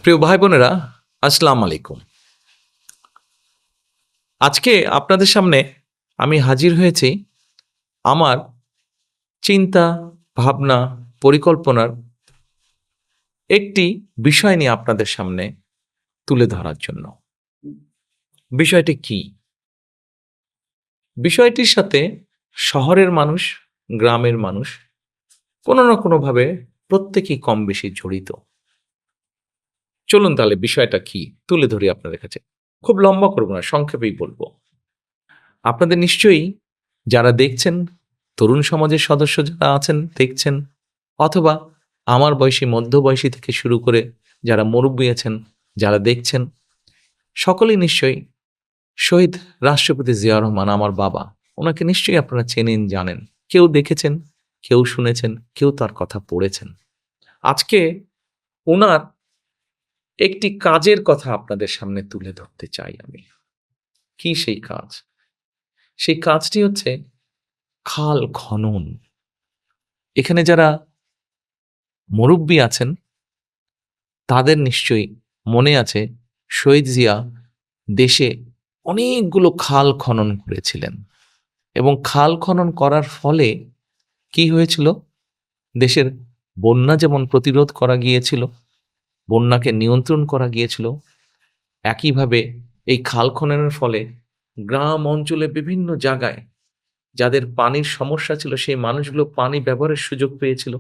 প্রিয় ভাই বোনেরা, আসসালামু আলাইকুম। আজকে আপনাদের সামনে আমি হাজির হয়েছি আমার চিন্তা, ভাবনা, পরিকল্পনার একটি বিষয় নিয়ে আপনাদের সামনে তুলে ধরার জন্য। বিষয়টি কি? বিষয়টির সাথে শহরের মানুষ, গ্রামের মানুষ কোনো না কোনোভাবে প্রত্যেকেই কম বেশি জড়িত। চলুন তাহলে বিষয়টা কি তুলে ধরি আপনাদের কাছে। খুব লম্বা করব না, সংক্ষেপেই বলব। আপনাদের নিশ্চয়ই যারা দেখছেন, তরুণ সমাজের সদস্য যারা আছেন দেখছেন, অথবা আমার বয়সী, মধ্যবয়সী থেকে শুরু করে যারা মুরব্বী আছেন, যারা দেখছেন, সকলেই নিশ্চয়ই শহীদ রাষ্ট্রপতি জিয়াউর রহমান আমার বাবা, ওনাকে নিশ্চয়ই আপনারা চেনেন, জানেন। কেউ দেখেছেন, কেউ শুনেছেন, কেউ তার কথা পড়েছেন। আজকে ওনার একটি কাজের কথা আপনাদের সামনে তুলে ধরতে চাই আমি। কি সেই কাজ? সেই কাজটি হচ্ছে খাল খনন। এখানে যারা মুরব্বী আছেন তাদের নিশ্চয়ই মনে আছে শহীদ জিয়া দেশে অনেকগুলো খাল খনন করেছিলেন, এবং খাল খনন করার ফলে কি হয়েছিল, দেশের বন্যা যেমন প্রতিরোধ করা গিয়েছিল, বন্যাকে নিয়ন্ত্রণ করা গিয়েছিল, একইভাবে এই খাল খননের ফলে গ্রাম অঞ্চলে বিভিন্ন জায়গায় যাদের পানির সমস্যা ছিল সেই মানুষগুলো পানি ব্যবহারের সুযোগ পেয়েছিল।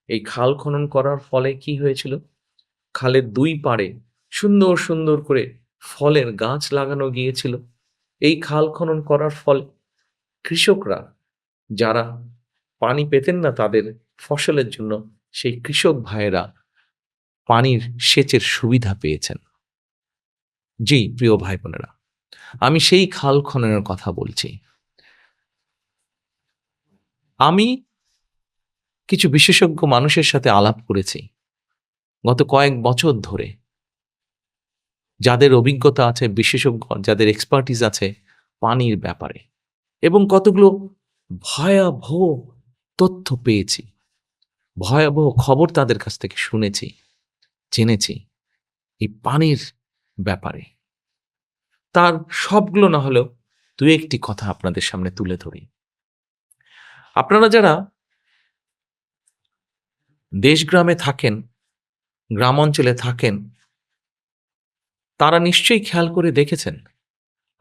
এই খাল খনন করার ফলে কি হয়েছিল, খালের দুই পাড়ে সুন্দর সুন্দর করে ফলের গাছ লাগানো গিয়েছিল। এই খাল খনন করার ফলে কৃষকরা যারা পানি পেতেন না তাদের ফসলের জন্য, সেই কৃষক ভাইয়েরা পানির সেচের সুবিধা পেয়েছেন। জি প্রিয় ভাই বোনেরা, আমি সেই খাল খননের কথা বলছি। আমি কিছু বিশেষজ্ঞ মানুষের সাথে আলাপ করেছি গত কয়েক বছর ধরে, যাদের অভিজ্ঞতা আছে, বিশেষজ্ঞ যাদের এক্সপার্টিস আছে পানির ব্যাপারে, এবং কতগুলো ভয়াবহ তথ্য পেয়েছি, ভয়াবহ খবর তাদের কাছ থেকে শুনেছি, জেনেছি এই পানির ব্যাপারে। তার সবগুলো না হলেও দু একটি কথা আপনাদের সামনে তুলে ধরি। আপনারা যারা দেশগ্রামে থাকেন, গ্রাম অঞ্চলে থাকেন, তারা নিশ্চয়ই খেয়াল করে দেখেছেন,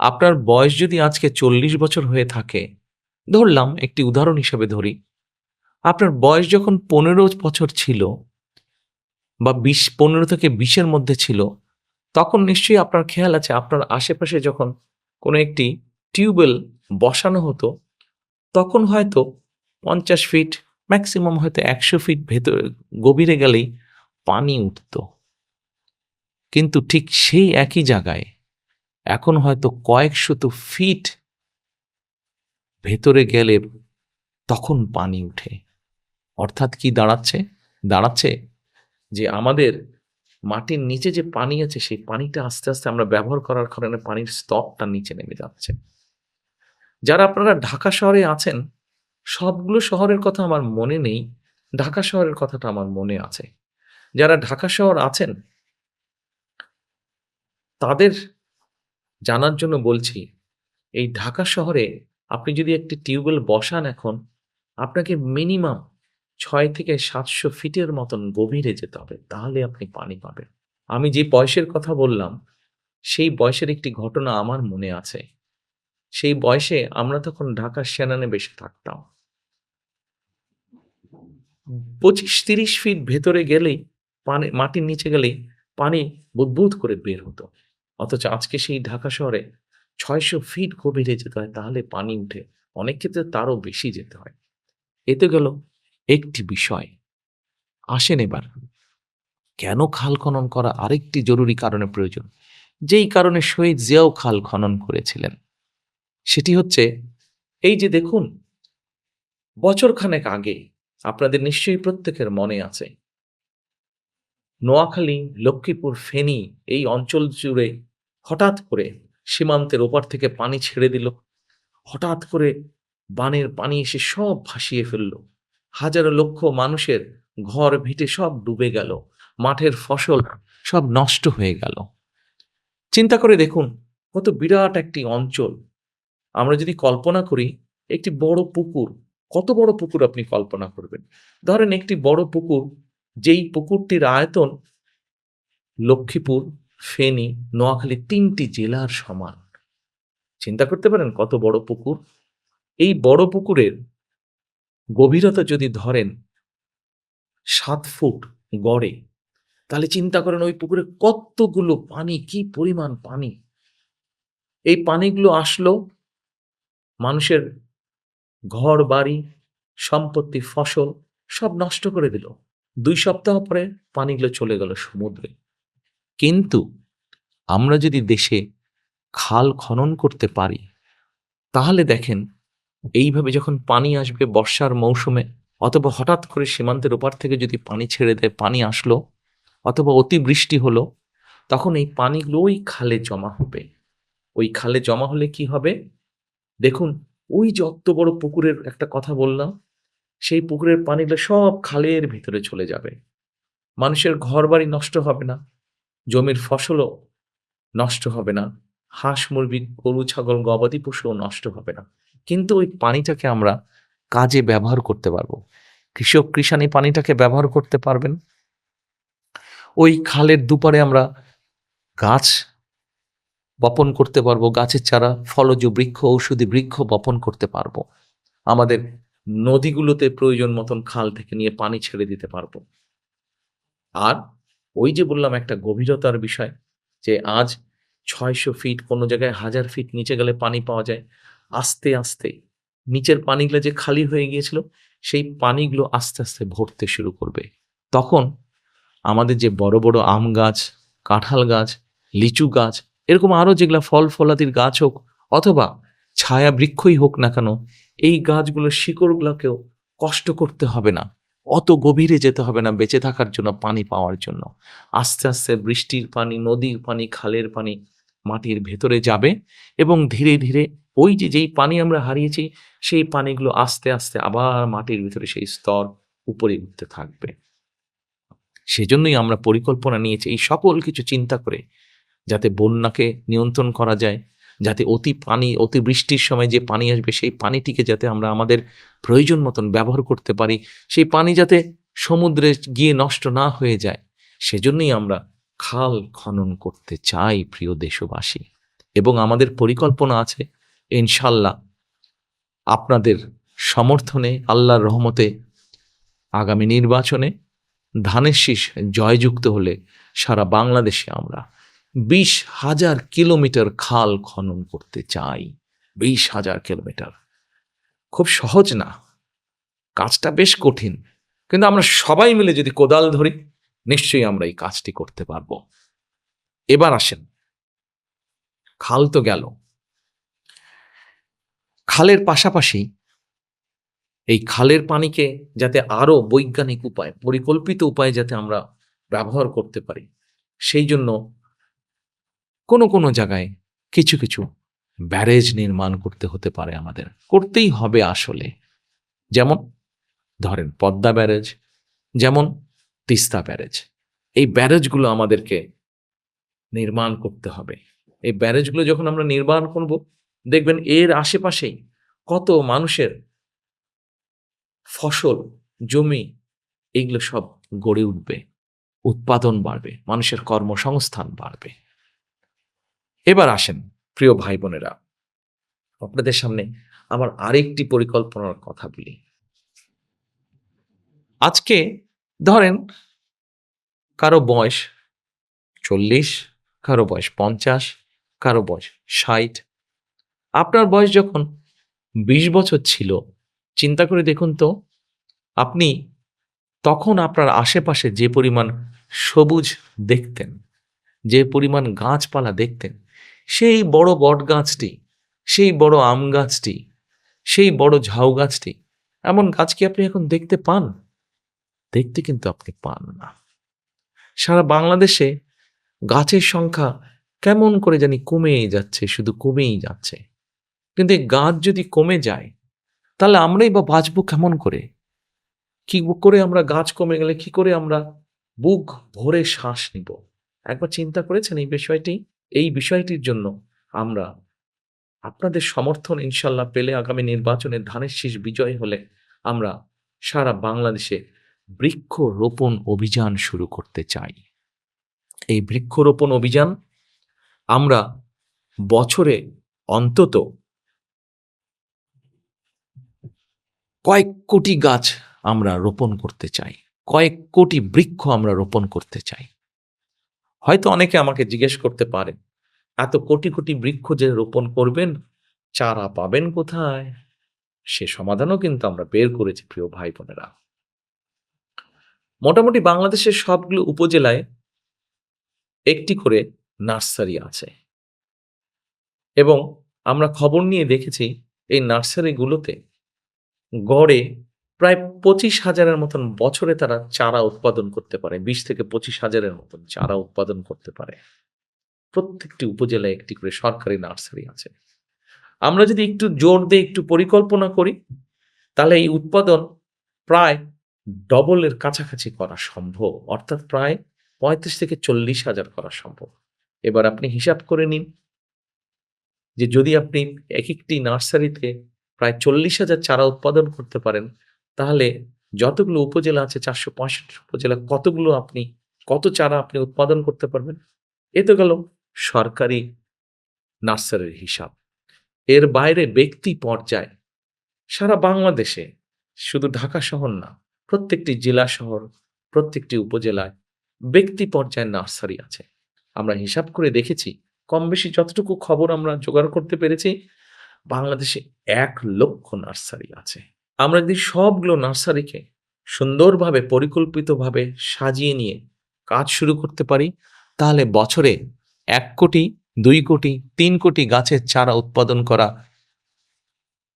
আপনার বয়স যদি আজকে 40 বছর হয়ে থাকে, ধরলাম একটি উদাহরণ হিসেবে ধরি, আপনার বয়স যখন 15 বছর ছিল বা 15 থেকে 20-এর মধ্যে ছিল, তখন নিশ্চয়ই আপনার খেয়াল আছে আপনার আশেপাশে যখন কোনো একটি টিউবওয়েল বসানো হতো, তখন হয়তো 50 ফিট, ম্যাক্সিমাম হয়তো 100 ফিট ভেতরে গভীরে গেলেই পানি উঠত। কিন্তু ঠিক সেই একই জায়গায় এখন হয়তো কয়েক শত ফিট ভেতরে গেলে তখন পানি উঠে। অর্থাৎ কি দাঁড়াচ্ছে? দাঁড়াচ্ছে যে আমাদের মাটির নিচে যে পানি আছে সেই পানিটা আস্তে আস্তে আমরা ব্যবহার করার কারণে পানির স্তরটা নিচে নেমে যাচ্ছে। যারা আপনারা ঢাকা শহরে আছেন, সবগুলো শহরের কথা আমার মনে নেই, ঢাকা শহরের কথাটা আমার মনে আছে। যারা ঢাকা শহর আছেন তাদের জানার জন্য বলছি, এই ঢাকা শহরে আপনি যদি একটি টিউবওয়েল বসান এখন, আপনাকে মিনিমাম 6 থেকে 700 ফিটের মতন গভীরে যেতে হবে, তাহলে আপনি পানি পাবেন। আমি যে বয়সের কথা বললাম, সেই বয়সের একটি ঘটনা আমার মনে আছে। সেই বয়সে আমরা তখন ঢাকার সেনানে বেশে থাকতাম। 25-30 ফিট ভেতরে গেলেই পানি, মাটির নিচে গেলেই পানি বুদবুদ করে বের হতো। অথচ আজকে সেই ঢাকা শহরে 600 ফিট গভীরে যেতে হয়, তাহলে পানি উঠে। অনেক ক্ষেত্রে তারও বেশি যেতে হয়। এতে গেল একটি বিষয়। আসেন এবার, কেন খাল খনন করা আরেকটি জরুরি কারণে প্রয়োজন, যেই কারণে শহীদ জিয়াও খাল খনন করেছিলেন। সেটি হচ্ছে এই যে দেখুন, বছরখানেক আগে আপনাদের নিশ্চয়ই প্রত্যেকের মনে আছে, নোয়াখালী, লক্ষ্মীপুর, ফেনী এই অঞ্চল জুড়ে হঠাৎ করে সীমান্তের ওপার থেকে পানি ছেড়ে দিল। হঠাৎ করে বানের পানি এসে সব ভাসিয়ে ফেলল। হাজারো লক্ষ মানুষের ঘর ভিটে সব ডুবে গেল। মাঠের ফসল সব নষ্ট হয়ে গেল। চিন্তা করে দেখুন কত বিরাট একটি অঞ্চল। আমরা যদি কল্পনা করি একটি বড় পুকুর, কত বড় পুকুর আপনি কল্পনা করবেন? ধরেন একটি বড় পুকুর, যেই পুকুরটির আয়তন লক্ষ্মীপুর, ফেনী, নোয়াখালী ৩টি জেলার সমান। চিন্তা করতে পারেন কত বড় পুকুর? এই বড় পুকুরের গভীরতা যদি ধরেন ৭ ফুট গড়ে, তাহলে চিন্তা করেন ওই পুকুরে কতগুলো পানি, কি পরিমাণ পানি! এই পানিগুলো আসলো মানুষের ঘর-বাড়ি, সম্পত্তি, ফসল সব নষ্ট করে দিল। ২ সপ্তাহ পরে পানিগুলো চলে গেল সমুদ্রে। কিন্তু আমরা যদি দেশে খাল খনন করতে পারি, তাহলে দেখেন এইভাবে যখন পানি আসবে বর্ষার মৌসুমে, অথবা হঠাৎ করে সীমান্তের ওপার থেকে যদি পানি ছেড়ে দেয়, পানি আসলো অথবা অতিবৃষ্টি হলো, তখন এই পানিগুলো ওই খালে জমা হবে। ওই খালে জমা হলে কি হবে? দেখুন, ওই যে অত বড় পুকুরের একটা কথা বললাম, সেই পুকুরের পানিগুলো সব খালের ভিতরে চলে যাবে। মানুষের ঘরবাড়ি নষ্ট হবে না, জমির ফসলও নষ্ট হবে না, হাঁস মুরগি, গরু ছাগল, গবাদি পশুও নষ্ট হবে না। কিন্তু ওই পানিটাকে আমরা কাজে ব্যবহার করতে পারবো। কৃষানি পানিটাকে ব্যবহার করতে পারবেন। ওই খালের দুপারে আমরা গাছ বপন করতে পারবো, গাছের চারা, ফলজ বৃক্ষ, ঔষধি বৃক্ষ বপন করতে পারবো। আমাদের নদীগুলোতে প্রয়োজন মতন খাল থেকে নিয়ে পানি ছেড়ে দিতে পারবো। আর ওই যে বললাম একটা গভীরতার বিষয়, যে আজ ৬০০ ফিট, কোনো জায়গায় ১০০০ ফিট নিচে গেলে পানি পাওয়া যায়। আস্তে আস্তে নিচের পানিগুলো যে খালি হয়ে গিয়েছিল, সেই পানিগুলো আস্তে আস্তে ভরতে শুরু করবে। তখন আমাদের যে বড় বড় আম গাছ, কাঁঠাল গাছ, লিচু গাছ, এরকম আরও যেগুলা ফল ফলাদির গাছ হোক অথবা ছায়া বৃক্ষই হোক না কেন, এই গাছগুলোর শিকড়গুলোকেও কষ্ট করতে হবে না, অত গভীরে যেতে হবে না বেঁচে থাকার জন্য, পানি পাওয়ার জন্য। আস্তে আস্তে বৃষ্টির পানি, নদীর পানি, খালের পানি মাটির ভেতরে যাবে এবং ধীরে ধীরে ওই যে যেই পানি আমরা হারিয়েছি, সেই পানিগুলো আস্তে আস্তে আবার মাটির ভিতরে সেই স্তর উপরে উঠতে থাকবে। সেজন্যই আমরা পরিকল্পনা নিয়েছি এই সকল কিছু চিন্তা করে, যাতে বন্যাকে নিয়ন্ত্রণ করা যায়, যাতে অতিবৃষ্টির সময় যে পানি আসবে সেই পানিটিকে যাতে আমরা আমাদের প্রয়োজন মতন ব্যবহার করতে পারি, সেই পানি যাতে সমুদ্রে গিয়ে নষ্ট না হয়ে যায়, সেজন্যই আমরা খাল খনন করতে চাই প্রিয় দেশবাসী। এবং আমাদের পরিকল্পনা আছে ইনশাল্লাহ আপনাদের সমর্থনে, আল্লাহর রহমতে আগামী নির্বাচনে ধানের শীষ জয়যুক্ত হলে সারা বাংলাদেশে আমরা ২০,০০০ কিলোমিটার খাল খনন করতে চাই। ২০,০০০ কিলোমিটার খুব সহজ না, কাজটা বেশ কঠিন, কিন্তু আমরা সবাই মিলে যদি কোদাল ধরি, নিশ্চয়ই আমরা এই কাজটি করতে পারবো। এবার আসেন, খাল তো গেল, খালের পাশাপাশি এই খালের পানিকে যাতে আরো বৈজ্ঞানিক উপায়, পরিকল্পিত উপায়ে যাতে আমরা ব্যবহার করতে পারি, সেই জন্য কোনো কোনো জায়গায় কিছু কিছু ব্যারেজ নির্মাণ করতে হতে পারে, আমাদের করতেই হবে আসলে। যেমন ধরেন পদ্মা ব্যারেজ, যেমন তিস্তা ব্যারেজ। এই ব্যারেজগুলো আমাদেরকে নির্মাণ করতে হবে। এই ব্যারেজগুলো যখন আমরা নির্মাণ করব, দেখবেন এর আশেপাশেই কত মানুষের ফসল, জমি, এগুলো সব গড়ে উঠবে, উৎপাদন বাড়বে, মানুষের কর্মসংস্থান বাড়বে। এবার আসেন প্রিয় ভাই বোনেরা, আপনাদের সামনে আমার আরেকটি পরিকল্পনার কথা বলি। আজকে ধরেন কারো বয়স ৪০, কারো বয়স ৫০, কারো বয়স ৬০। আপনার বয়স যখন ২০ বছর ছিল, চিন্তা করে দেখুন তো, আপনি তখন আপনার আশেপাশে যে পরিমাণ সবুজ দেখতেন, যে পরিমাণ গাছপালা দেখতেন, সেই বড় বট গাছটি, সেই বড় আম গাছটি, সেই বড় ঝাউ গাছটি, এমন গাছ কি আপনি এখন দেখতে পান? দেখতে কিন্তু আপনি পান না। সারা বাংলাদেশে গাছের সংখ্যা কেমন করে জানি কমেই যাচ্ছে, শুধু কমেই যাচ্ছে। কিন্তু এই গাছ যদি কমে যায়, তাহলে আমরাই বা বাঁচবো কেমন করে? কি করে আমরা, গাছ কমে গেলে কি করে আমরা বুক ভরে শ্বাস নিব? একবার চিন্তা করেছেন এই বিষয়টি? এই বিষয়টির জন্য আমরা আপনাদের সমর্থন ইনশাল্লাহ পেলে আগামী নির্বাচনে ধানের শীষ বিজয় হলে আমরা সারা বাংলাদেশে বৃক্ষরোপণ অভিযান শুরু করতে চাই। এই বৃক্ষরোপণ অভিযান আমরা বছরে অন্তত কয়েক কোটি গাছ আমরা রোপণ করতে চাই, কয়েক কোটি বৃক্ষ আমরা রোপণ করতে চাই। হয়তো অনেকে আমাকে জিজ্ঞেস করতে পারেন, এত কোটি কোটি বৃক্ষ যে রোপণ করবেন, চারা পাবেন কোথায়? সে সমাধানও কিন্তু আমরা বের করেছি প্রিয় ভাই বোনেরা। মোটামুটি বাংলাদেশের সবগুলো উপজেলায় একটি করে নার্সারি আছে এবং আমরা খবর নিয়ে দেখেছি এই নার্সারিগুলোতে গড়ে প্রায় 25,000-এর মতন বছরে তারা চারা উৎপাদন করতে পারে। 20 থেকে 25,000-এর মতন চারা উৎপাদন করতে পারে। প্রত্যেকটি উপজেলায় একটি করে সরকারি নার্সারি আছে। আমরা যদি একটু জোর দিয়ে একটু পরিকল্পনা করি, তাহলে এই উৎপাদন প্রায় ডবলের কাছাকাছি করা সম্ভব, অর্থাৎ প্রায় 35 থেকে 40,000 করা সম্ভব। এবার আপনি হিসাব করে নিন যে যদি আপনি একটি নার্সারিতে প্রায় 40,000 চারা উৎপাদন করতে পারেন, তাহলে যতগুলো উপজেলা আছে 465 উপজেলা, কত চারা আপনি উৎপাদন করতে পারবেন? এ তো গেল সরকারি নার্সারির হিসাব। এর বাইরে ব্যক্তি পর্যায়ে সারা বাংলাদেশে, শুধু ঢাকা শহর না, প্রত্যেকটি জেলা শহর, প্রত্যেকটি উপজেলায় ব্যক্তি পর্যায়ে নার্সারি আছে। আমরা হিসাব করে দেখেছি, কম বেশি যতটুকু খবর আমরা জোগাড় করতে পেরেছি, বাংলাদেশে 1 লক্ষ নার্সারি আছে। আমরা যদি সবগুলো নার্সারিকে সুন্দরভাবে পরিকল্পিতভাবে সাজিয়ে নিয়ে কাজ শুরু করতে পারি, তাহলে বছরে 1 কোটি, 2 কোটি, 3 কোটি গাছের চারা উৎপাদন করা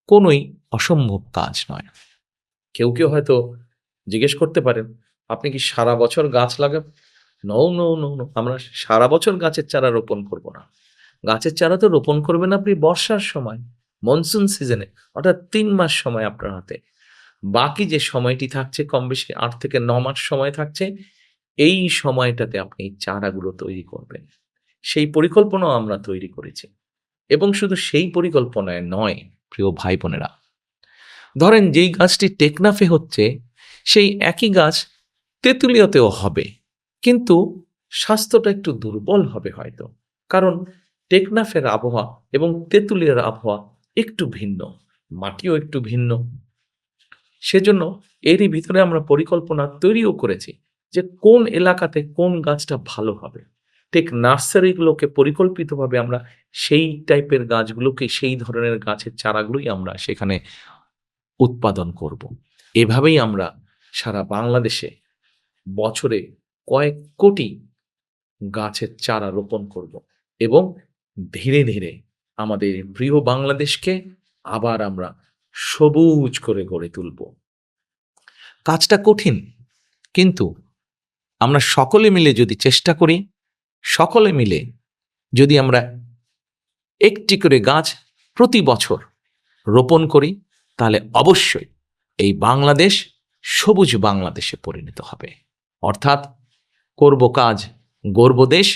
কোনোই অসম্ভব কাজ নয়। কেউ হয়তো জিজ্ঞেস করতে পারেন, আপনি কি সারা বছর গাছ লাগাবেন? নো, আমরা সারা বছর গাছের চারা রোপণ করব না। গাছের চারা তো রোপণ করবেন আপনি বর্ষার সময়, মনসুন সিজনে, অর্থাৎ 3 মাস সময় আপনার হাতে। বাকি যে সময়টি থাকছে, কম বেশি 8 থেকে 9 মাস সময় থাকছে, এই সময়টাতে আপনি চারাগুলো তৈরি করবেন। সেই পরিকল্পনাও আমরা তৈরি করেছি এবং শুধু সেই পরিকল্পনায় নয় প্রিয় ভাই বোনেরা, ধরেন যেই গাছটি টেকনাফে হচ্ছে, সেই একই গাছ তেঁতুলিয়াতেও হবে, কিন্তু স্বাস্থ্যটা একটু দুর্বল হবে হয়তো, কারণ টেকনাফের আবহাওয়া এবং তেঁতুলিয়ার আবহাওয়া একটু ভিন্ন, মাটিও একটু ভিন্ন। সেজন্য এরই ভিতরে আমরা পরিকল্পনা তৈরিও করেছি যে কোন এলাকাতে কোন গাছটা ভালো হবে। ঠিক নার্সারিগুলোকে পরিকল্পিতভাবে আমরা সেই টাইপের গাছগুলোকে, সেই ধরনের গাছের চারাগুলোই আমরা সেখানে উৎপাদন করব। এভাবেই আমরা সারা বাংলাদেশে বছরে কয়েক কোটি গাছের চারা রোপণ করব এবং ধীরে ধীরে আমাদের প্রিয় বাংলাদেশকে আবার আমরা সবুজ করে গড়ে তুলব। কাজটা কঠিন, কিন্তু আমরা সকলে মিলে যদি চেষ্টা করি, সকলে মিলে যদি আমরা একটি করে গাছ প্রতি বছর রোপণ করি, তাহলে অবশ্যই এই বাংলাদেশ সবুজ বাংলাদেশে পরিণত হবে। অর্থাৎ করব কাজ, গর্ব দেশ,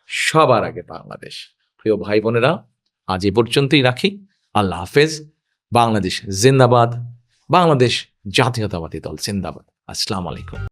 সবার আগে বাংলাদেশ। প্রিয় ভাই বোনেরা, আজ এ পর্যন্তই রাখি। আল্লাহ হাফেজ। বাংলাদেশ জিন্দাবাদ, বাংলাদেশ জাতীয়তাবাদী দল জিন্দাবাদ। আসসালামু আলাইকুম।